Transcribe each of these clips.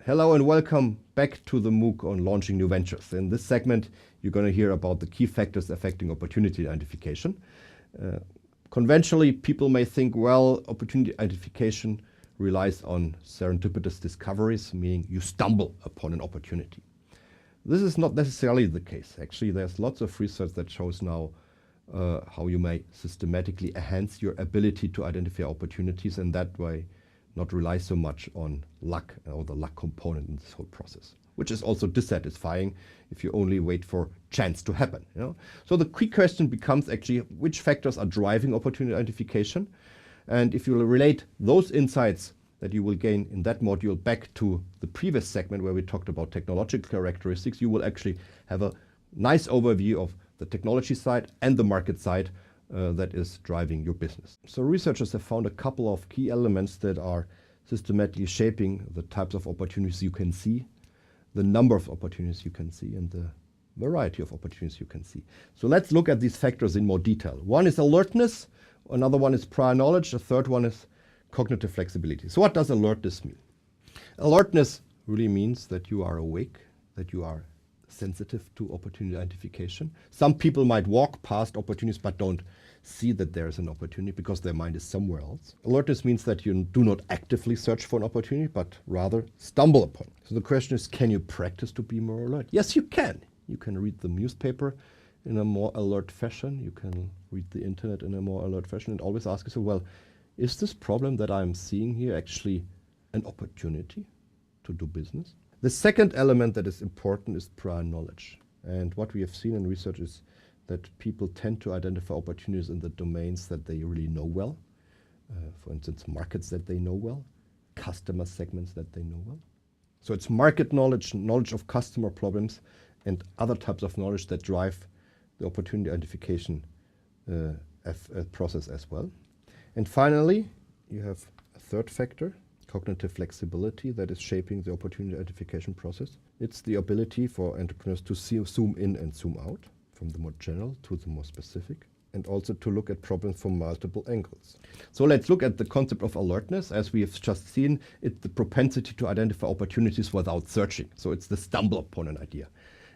Hello and welcome back to the MOOC on launching new ventures. In this segment, you're going to hear about the key factors affecting opportunity identification. Conventionally, people may think, well, opportunity identification relies on serendipitous discoveries, meaning you stumble upon an opportunity. This is not necessarily the case. Actually, there's lots of research that shows now how you may systematically enhance your ability to identify opportunities, and that way not rely so much on luck or the luck component in this whole process, which is also dissatisfying if you only wait for chance to happen. So the key question becomes actually which factors are driving opportunity identification, and if you relate those insights that you will gain in that module back to the previous segment where we talked about technological characteristics, you will actually have a nice overview of the technology side and the market side that is driving your business. So researchers have found a couple of key elements that are systematically shaping the types of opportunities you can see, the number of opportunities you can see, and the variety of opportunities you can see. So let's look at these factors in more detail. One is alertness, another one is prior knowledge, the third one is cognitive flexibility. So what does alertness mean? Alertness really means that you are awake, that you are sensitive to opportunity identification. Some people might walk past opportunities but don't see that there is an opportunity because their mind is somewhere else. Alertness means that you do not actively search for an opportunity but rather stumble upon it. So the question is, can you practice to be more alert? Yes, you can. You can read the newspaper in a more alert fashion. You can read the internet in a more alert fashion and always ask yourself, well, is this problem that I'm seeing here actually an opportunity to do business? The second element that is important is prior knowledge. And what we have seen in research is that people tend to identify opportunities in the domains that they really know well. For instance, markets that they know well, customer segments that they know well. So it's market knowledge, knowledge of customer problems, and other types of knowledge that drive the opportunity identification process as well. And finally, you have a third factor, cognitive flexibility, that is shaping the opportunity identification process. It's the ability for entrepreneurs to zoom in and zoom out, from the more general to the more specific, and also to look at problems from multiple angles. So let's look at the concept of alertness. As we have just seen, it's the propensity to identify opportunities without searching. So it's the stumble upon an idea.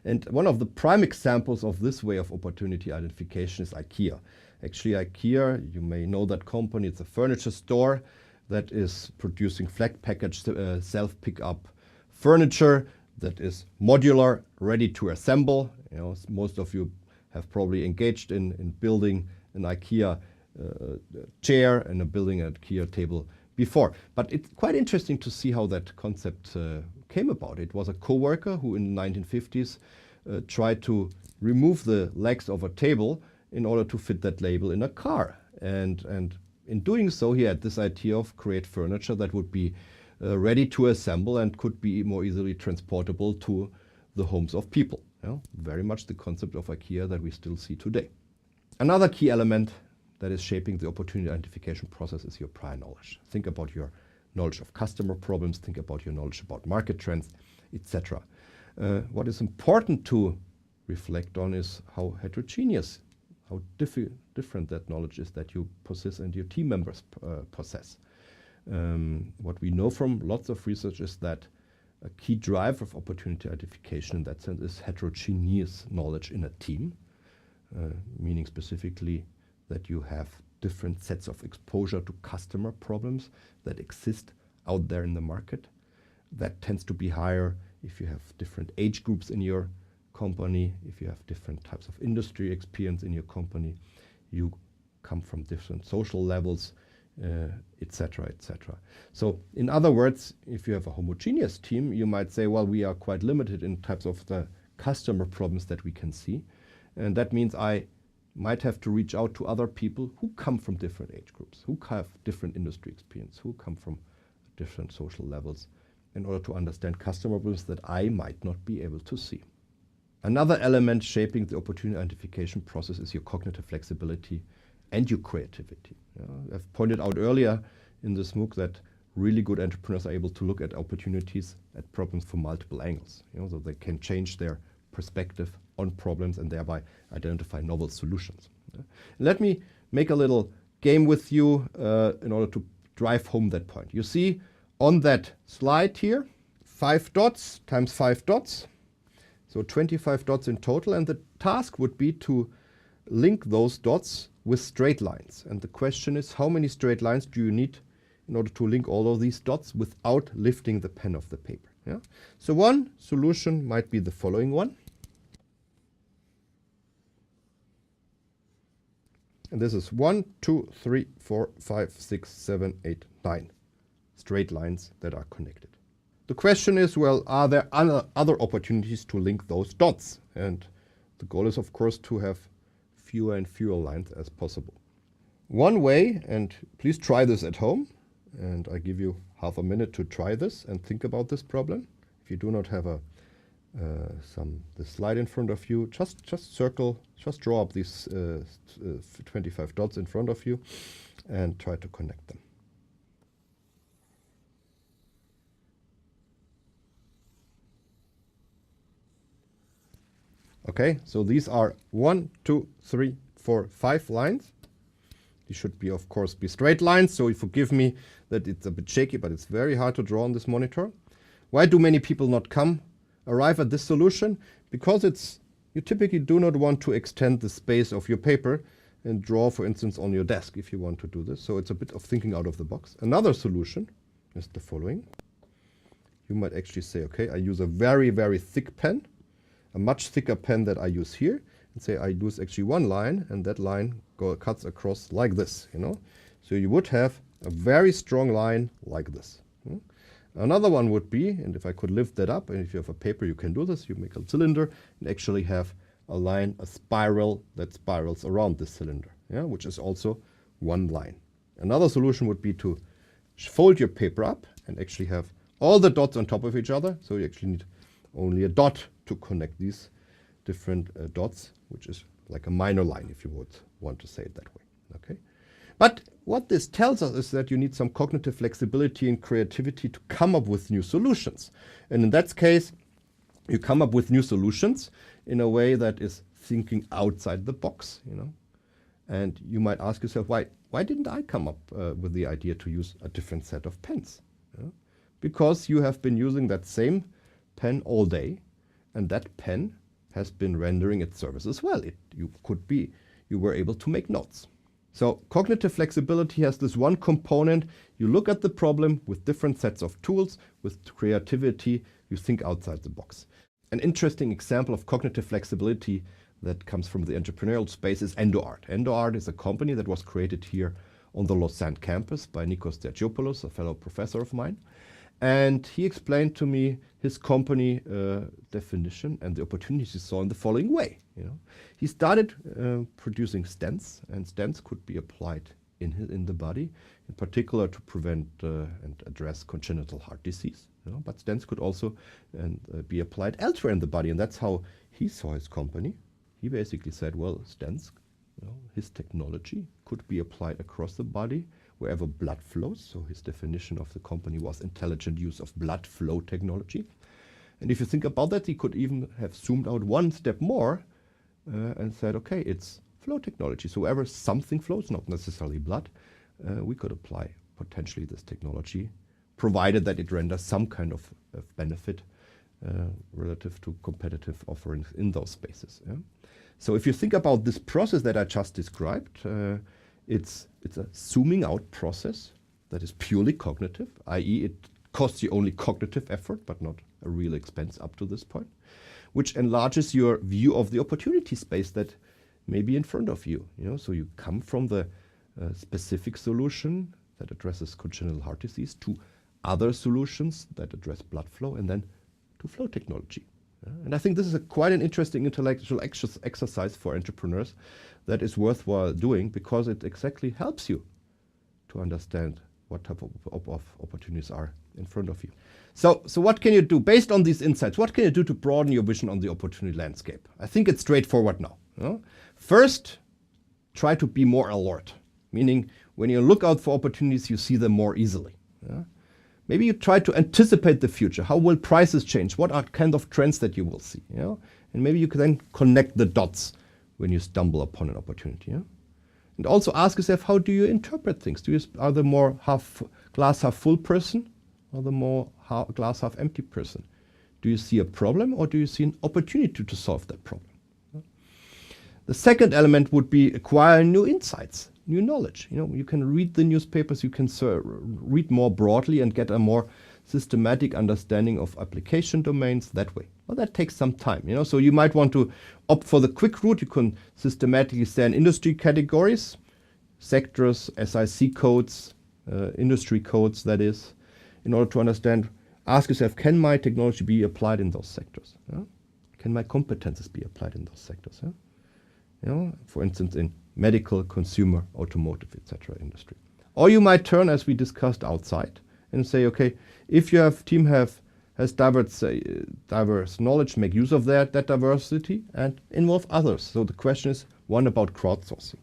And one of the prime examples of this way of opportunity identification is IKEA. Actually, IKEA, you may know that company. It's a furniture store that is producing flat package self-pick-up furniture that is modular, ready to assemble. Most of you have probably engaged in building an IKEA chair and building an IKEA table before. But it's quite interesting to see how that concept came about. It was a co-worker who in the 1950s tried to remove the legs of a table in order to fit that label in a car. And in doing so, he had this idea of create furniture that would be ready to assemble and could be more easily transportable to the homes of people. Very much the concept of IKEA that we still see today. Another key element that is shaping the opportunity identification process is your prior knowledge. Think about your knowledge of customer problems, think about your knowledge about market trends, etc. What is important to reflect on is how heterogeneous, how different that knowledge is that you possess and your team members possess. What we know from lots of research is that a key driver of opportunity identification in that sense is heterogeneous knowledge in a team, meaning specifically that you have different sets of exposure to customer problems that exist out there in the market. That tends to be higher if you have different age groups in your company, if you have different types of industry experience in your company, you come from different social levels, etc., etc. So in other words, if you have a homogeneous team, you might say, well, we are quite limited in types of the customer problems that we can see. And that means I might have to reach out to other people who come from different age groups, who have different industry experience, who come from different social levels in order to understand customer problems that I might not be able to see. Another element shaping the opportunity identification process is your cognitive flexibility and your creativity. I've pointed out earlier in this MOOC that really good entrepreneurs are able to look at opportunities, at problems from multiple angles, so they can change their perspective on problems and thereby identify novel solutions. Let me make a little game with you in order to drive home that point. You see on that slide here 5 dots times 5 dots. So 25 dots in total, and the task would be to link those dots with straight lines. And the question is, how many straight lines do you need in order to link all of these dots without lifting the pen off the paper? Yeah? So one solution might be the following one. And this is 1, 2, 3, 4, 5, 6, 7, 8, 9 straight lines that are connected. The question is, well, are there other opportunities to link those dots? And the goal is, of course, to have fewer and fewer lines as possible. One way, and please try this at home, and I give you half a minute to try this and think about this problem. If you do not have the slide in front of you, just draw up these 25 dots in front of you and try to connect them. Okay, so these are 1, 2, 3, 4, 5 lines. These should be, of course, be straight lines, so forgive me that it's a bit shaky, but it's very hard to draw on this monitor. Why do many people not arrive at this solution? Because you typically do not want to extend the space of your paper and draw, for instance, on your desk if you want to do this. So it's a bit of thinking out of the box. Another solution is the following. You might actually say, okay, I use a very, very thick pen, a much thicker pen that I use here, and say I use actually one line, and that line cuts across like this, So you would have a very strong line like this. Another one would be, and if I could lift that up, and if you have a paper you can do this, you make a cylinder and actually have a line, a spiral that spirals around this cylinder, which is also one line. Another solution would be to fold your paper up and actually have all the dots on top of each other, so you actually need only a dot to connect these different dots, which is like a minor line, if you would want to say it that way. Okay, but what this tells us is that you need some cognitive flexibility and creativity to come up with new solutions. And in that case, you come up with new solutions in a way that is thinking outside the box, And you might ask yourself, why didn't I come up with the idea to use a different set of pens? Because you have been using that same pen all day, and that pen has been rendering its service as well. You were able to make notes. So cognitive flexibility has this one component. You look at the problem with different sets of tools, with creativity, you think outside the box. An interesting example of cognitive flexibility that comes from the entrepreneurial space is EndoArt. EndoArt is a company that was created here on the Lausanne campus by Nikos Dergiopoulos, a fellow professor of mine. And he explained to me his company definition and the opportunities he saw in the following way. He started producing stents, and stents could be applied in the body, in particular to prevent and address congenital heart disease. But stents could also be applied elsewhere in the body, and that's how he saw his company. He basically said, well, stents, his technology could be applied across the body wherever blood flows. So his definition of the company was intelligent use of blood flow technology. And if you think about that, he could even have zoomed out one step more and said, okay, it's flow technology. So wherever something flows, not necessarily blood, we could apply potentially this technology, provided that it renders some kind of benefit relative to competitive offerings in those spaces. So if you think about this process that I just described, it's a zooming out process that is purely cognitive, i.e. it costs you only cognitive effort, but not a real expense up to this point, which enlarges your view of the opportunity space that may be in front of you. So you come from the specific solution that addresses congenital heart disease to other solutions that address blood flow, and then to flow technology. And I think this is quite an interesting intellectual exercise for entrepreneurs that is worthwhile doing, because it exactly helps you to understand what type of opportunities are in front of you. So what can you do? Based on these insights, what can you do to broaden your vision on the opportunity landscape? I think it's straightforward now. First, try to be more alert, meaning when you look out for opportunities, you see them more easily. Maybe you try to anticipate the future. How will prices change? What are kind of trends that you will see? And maybe you can then connect the dots when you stumble upon an opportunity. And also ask yourself, how do you interpret things? Are the more glass half full person, or the more glass half empty person? Do you see a problem, or do you see an opportunity to solve that problem? The second element would be acquire new insights, new knowledge. You can read the newspapers, you can read more broadly and get a more systematic understanding of application domains that way. Well, that takes some time, So you might want to opt for the quick route. You can systematically stay in industry categories, sectors, SIC codes, industry codes, that is, in order to understand. Ask yourself, can my technology be applied in those sectors? Can my competences be applied in those sectors? For instance, in medical, consumer, automotive, etc. industry. Or you might turn, as we discussed, outside and say, okay, if your team has diverse knowledge, make use of that diversity and involve others. So the question is one about crowdsourcing.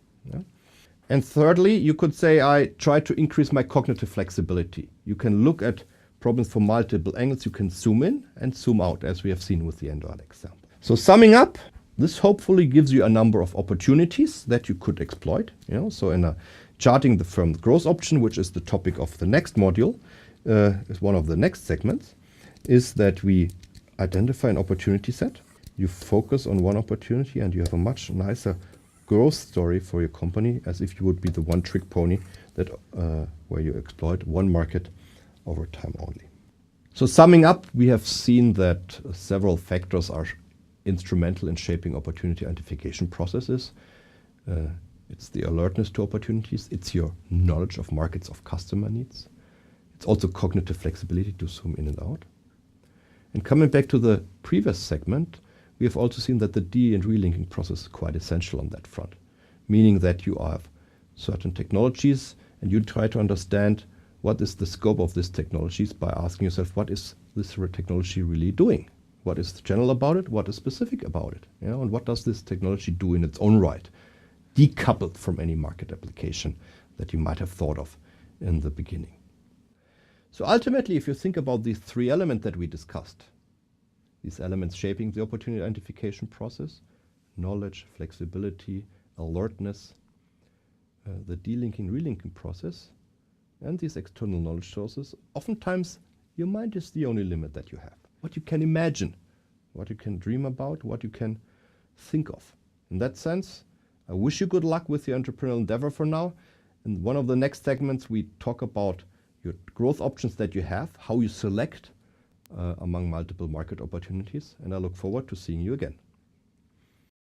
And thirdly, you could say, I try to increase my cognitive flexibility. You can look at problems from multiple angles. You can zoom in and zoom out, as we have seen with the Android example. So summing up, this hopefully gives you a number of opportunities that you could exploit. So in charting the firm's growth option, which is the topic of the next module, is one of the next segments, is that we identify an opportunity set. You focus on one opportunity and you have a much nicer growth story for your company, as if you would be the one-trick pony that where you exploit one market over time only. So summing up, we have seen that several factors are instrumental in shaping opportunity identification processes. It's the alertness to opportunities. It's your knowledge of markets, of customer needs. It's also cognitive flexibility to zoom in and out. And coming back to the previous segment, we have also seen that the de and relinking process is quite essential on that front, meaning that you have certain technologies and you try to understand what is the scope of these technologies by asking yourself, what is this technology really doing? What is general about it? What is specific about it? And what does this technology do in its own right, decoupled from any market application that you might have thought of in the beginning? So ultimately, if you think about these three elements that we discussed, these elements shaping the opportunity identification process, knowledge, flexibility, alertness, the delinking, relinking process, and these external knowledge sources, oftentimes your mind is the only limit that you have. What you can imagine, what you can dream about, what you can think of. In that sense, I wish you good luck with your entrepreneurial endeavor for now. In one of the next segments, we talk about your growth options that you have, how you select among multiple market opportunities, and I look forward to seeing you again.